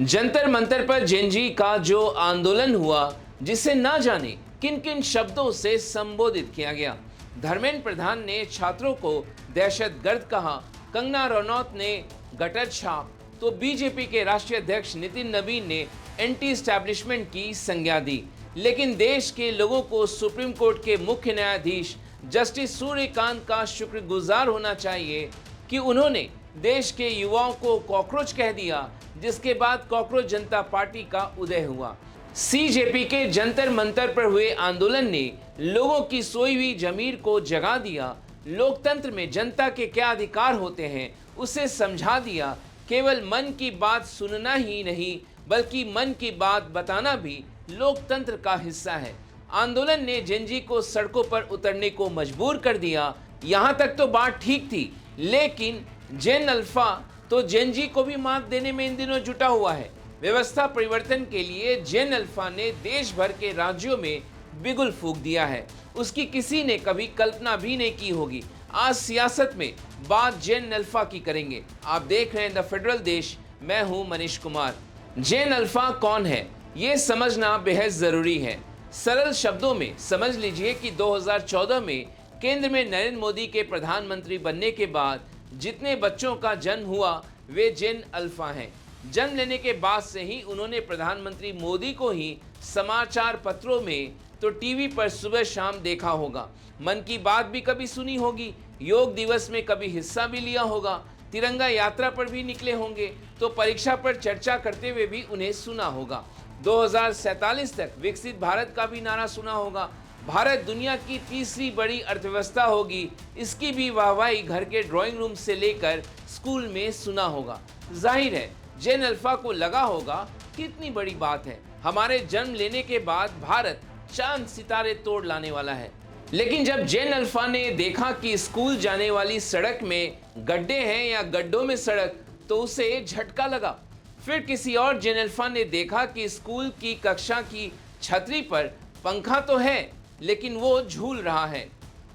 जंतर मंतर पर जेनजी का जो आंदोलन हुआ, जिसे ना जाने किन किन शब्दों से संबोधित किया गया। धर्मेंद्र प्रधान ने छात्रों को दहशतगर्द कहा, कंगना रनौत ने गटर छाप, तो बीजेपी के राष्ट्रीय अध्यक्ष नितिन नवीन ने एंटी एस्टैब्लिशमेंट की संज्ञा दी। लेकिन देश के लोगों को सुप्रीम कोर्ट के मुख्य न्यायाधीश जस्टिस सूर्यकांत का शुक्रगुजार होना चाहिए कि उन्होंने देश के युवाओं को कॉकरोच कह दिया, जिसके बाद कॉकरोच जनता पार्टी का उदय हुआ। सीजेपी के जंतर मंतर पर हुए आंदोलन ने लोगों की सोई हुई जमीर को जगा दिया। लोकतंत्र में जनता के क्या अधिकार होते हैं उसे समझा दिया। केवल मन की बात सुनना ही नहीं, बल्कि मन की बात बताना भी लोकतंत्र का हिस्सा है। आंदोलन ने जेनजी को सड़कों पर उतरने को मजबूर कर दिया। यहाँ तक तो बात ठीक थी, लेकिन जेन अल्फा तो जेनजी को भी मात देने में इन दिनों जुटा हुआ है। व्यवस्था परिवर्तन के लिए जेन अल्फा ने देश भर के राज्यों में बिगुल फूंक दिया है। उसकी किसी ने कभी कल्पना भी नहीं की होगी। आज सियासत में बात जेन अल्फा की करेंगे। आप देख रहे हैं द फेडरल देश, मैं हूं मनीष कुमार। जेन अल्फा कौन है ये समझना बेहद जरूरी है। सरल शब्दों में समझ लीजिए कि 2014 में केंद्र में नरेंद्र मोदी के प्रधानमंत्री बनने के बाद जितने बच्चों का जन्म हुआ वे जेन अल्फा हैं। जन्म लेने के बाद से ही उन्होंने प्रधानमंत्री मोदी को ही समाचार पत्रों में तो टीवी पर सुबह शाम देखा होगा। मन की बात भी कभी सुनी होगी, योग दिवस में कभी हिस्सा भी लिया होगा, तिरंगा यात्रा पर भी निकले होंगे, तो परीक्षा पर चर्चा करते हुए भी उन्हें सुना होगा। 2047 तक विकसित भारत का भी नारा सुना होगा। भारत दुनिया की तीसरी बड़ी अर्थव्यवस्था होगी, इसकी भी वाहवाही घर के ड्राइंग रूम से लेकर स्कूल में सुना होगा। जाहिर है जेन अल्फा को लगा होगा कितनी बड़ी बात है, हमारे जन्म लेने के बाद भारत चांद सितारे तोड़ लाने वाला है। लेकिन जब जेन अल्फा ने देखा कि स्कूल जाने वाली सड़क में गड्ढे हैं या गड्ढों में सड़क, तो उसे झटका लगा। फिर किसी और जेन अल्फा ने देखा कि स्कूल की कक्षा की छतरी पर पंखा तो है, लेकिन वो झूल रहा है।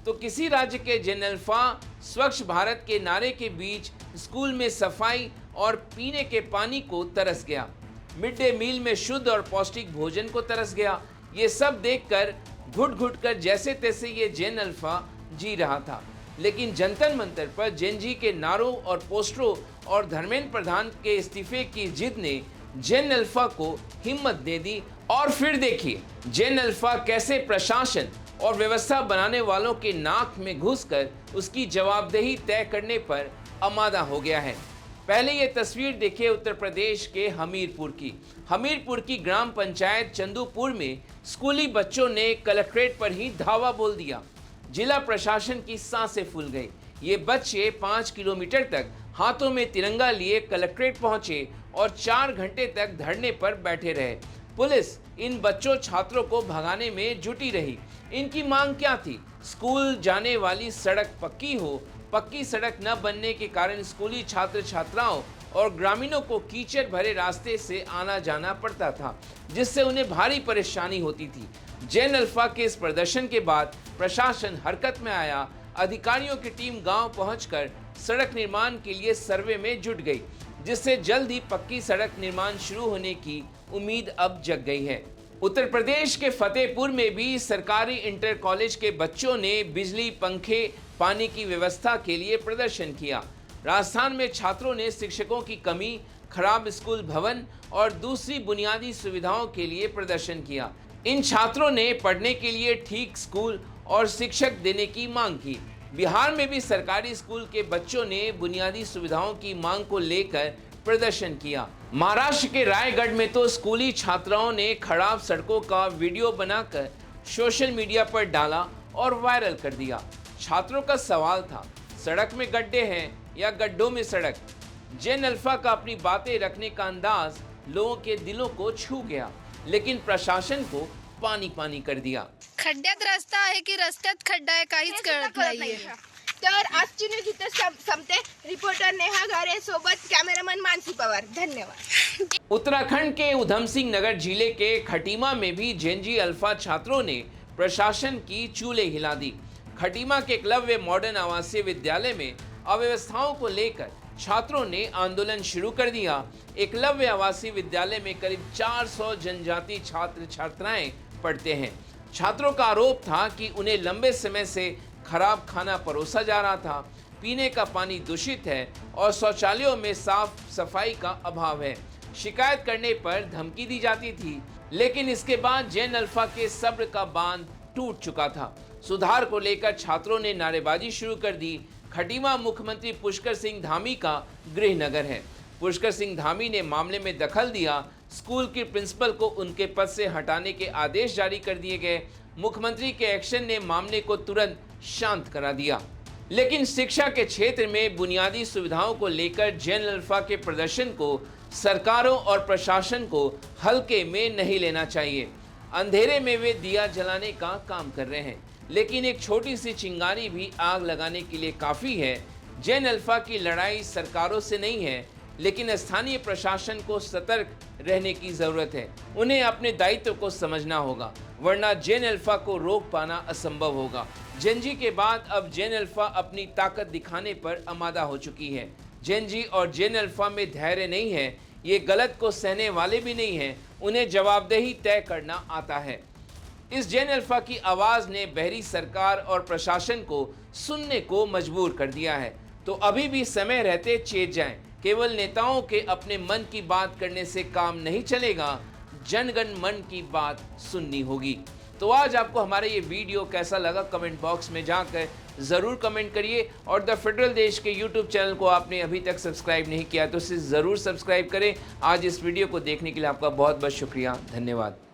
तो किसी राज्य के जेन अल्फा स्वच्छ भारत के नारे के बीच स्कूल में सफाई और पीने के पानी को तरस गया। मिड डे मील में शुद्ध और पौष्टिक भोजन को तरस गया। ये सब देखकर घुट घुट कर जैसे तैसे ये जेन अल्फा जी रहा था। लेकिन जंतर मंतर पर जेनजी के नारों और पोस्टरों और धर्मेंद्र प्रधान के इस्तीफे की जिद ने जेन अल्फा को हिम्मत दे दी। और फिर देखिए जेन अल्फा कैसे प्रशासन और व्यवस्था बनाने वालों के नाक में घुसकर उसकी जवाबदेही तय करने पर आमादा हो गया है। पहले ये तस्वीर देखिए उत्तर प्रदेश के हमीरपुर की ग्राम पंचायत चंदूपुर में स्कूली बच्चों ने कलेक्ट्रेट पर ही धावा बोल दिया। जिला प्रशासन की सांसें फूल गई। ये बच्चे 5 किलोमीटर तक हाथों में तिरंगा लिए कलेक्ट्रेट पहुंचे और 4 घंटे तक धरने पर बैठे रहे। पुलिस इन बच्चों छात्रों को भगाने में जुटी रही। इनकी मांग क्या थी? स्कूल जाने वाली सड़क पक्की हो। पक्की सड़क न बनने के कारण स्कूली छात्र छात्राओं और ग्रामीणों को कीचड़ भरे रास्ते से आना जाना पड़ता था, जिससे उन्हें भारी परेशानी होती थी। जेन अल्फा के इस प्रदर्शन के बाद प्रशासन हरकत में आया। अधिकारियों की टीम गांव पहुंचकर सड़क निर्माण के लिए सर्वे में जुट गई, जिससे जल्द ही पक्की सड़क निर्माण शुरू होने की उम्मीद अब जग गई है। उत्तर प्रदेश के फतेहपुर में भी सरकारी इंटर कॉलेज के बच्चों ने बिजली, पंखे, पानी की व्यवस्था के लिए प्रदर्शन किया। राजस्थान में छात्रों ने शिक्षकों की कमी, खराब स्कूल भवन और दूसरी बुनियादी सुविधाओं के लिए प्रदर्शन किया। इन छात्रों ने पढ़ने के लिए ठीक स्कूल और शिक्षक देने की मांग की। बिहार में भी सरकारी स्कूल के बच्चों ने बुनियादी सुविधाओं की मांग को लेकर प्रदर्शन किया। महाराष्ट्र के रायगढ़ में तो स्कूली छात्राओं ने खराब सड़कों का वीडियो बनाकर सोशल मीडिया पर डाला और वायरल कर दिया। छात्रों का सवाल था, सड़क में गड्ढे हैं या गड्ढों में सड़क? जेन अल्फा का अपनी बातें रखने का अंदाज लोगों के दिलों को छू गया, लेकिन प्रशासन को पानी पानी कर दिया। खड्ड्यात रस्ता आहे की रस्त्यात खड्डा आहे काहीच कळत नाहीये। तर आजची न्यूज इथे संपते। रिपोर्टर नेहा घारे सोबत कॅमेरामॅन मानसी पवार, धन्यवाद। उत्तराखंड के उधम सिंह नगर जिले के खटीमा में भी जेनजी अल्फा छात्रों ने प्रशासन की चूल्हे हिला दी। खटीमा के एकलव्य मॉडर्न आवासीय विद्यालय में अव्यवस्थाओं को लेकर छात्रों ने आंदोलन शुरू कर दिया। एकलव्य आवासीय विद्यालय में करीब 400 जनजातीय छात्र छात्राएं पढ़ते हैं। छात्रों का आरोप था कि उन्हें लंबे समय से खराब खाना परोसा जा रहा था, पीने का पानी दूषित है और शौचालयों में साफ सफाई का अभाव है। शिकायत करने पर धमकी दी जाती थी, लेकिन इसके बाद जैन अल्फा के सब्र का बांध टूट चुका था। सुधार को लेकर छात्रों ने नारेबाजी शुरू कर दी। खटीमा मुख्यमंत्री पुष्कर सिंह धामी का गृहनगर है। पुष्कर सिंह धामी ने मामले में दखल दिया। स्कूल की प्रिंसिपल को उनके पद से हटाने के आदेश जारी कर दिए गए। मुख्यमंत्री के एक्शन ने मामले को तुरंत शांत करा दिया। लेकिन शिक्षा के क्षेत्र में बुनियादी सुविधाओं को लेकर जैन अल्फा के प्रदर्शन को सरकारों और प्रशासन को हल्के में नहीं लेना चाहिए। अंधेरे में वे दिया जलाने का काम कर रहे हैं, लेकिन एक छोटी सी चिंगारी भी आग लगाने के लिए काफ़ी है। जैन अल्फा की लड़ाई सरकारों से नहीं है, लेकिन स्थानीय प्रशासन को सतर्क रहने की ज़रूरत है। उन्हें अपने दायित्व को समझना होगा, वरना जैन अल्फा को रोक पाना असंभव होगा। जेनजी के बाद अब जैन अल्फा अपनी ताकत दिखाने पर आमादा हो चुकी है। जेनजी और जैन अल्फा में धैर्य नहीं है, ये गलत को सहने वाले भी नहीं हैं, उन्हें जवाबदेही तय करना आता है। इस जैन अल्फा की आवाज़ ने बहरी सरकार और प्रशासन को सुनने को मजबूर कर दिया है। तो अभी भी समय रहते चेत जाएं। केवल नेताओं के अपने मन की बात करने से काम नहीं चलेगा, जनगण मन की बात सुननी होगी। तो आज आपको हमारा ये वीडियो कैसा लगा कमेंट बॉक्स में जाकर ज़रूर कमेंट करिए। और द फेडरल देश के यूट्यूब चैनल को आपने अभी तक सब्सक्राइब नहीं किया तो इसे ज़रूर सब्सक्राइब करें। आज इस वीडियो को देखने के लिए आपका बहुत बहुत शुक्रिया। धन्यवाद।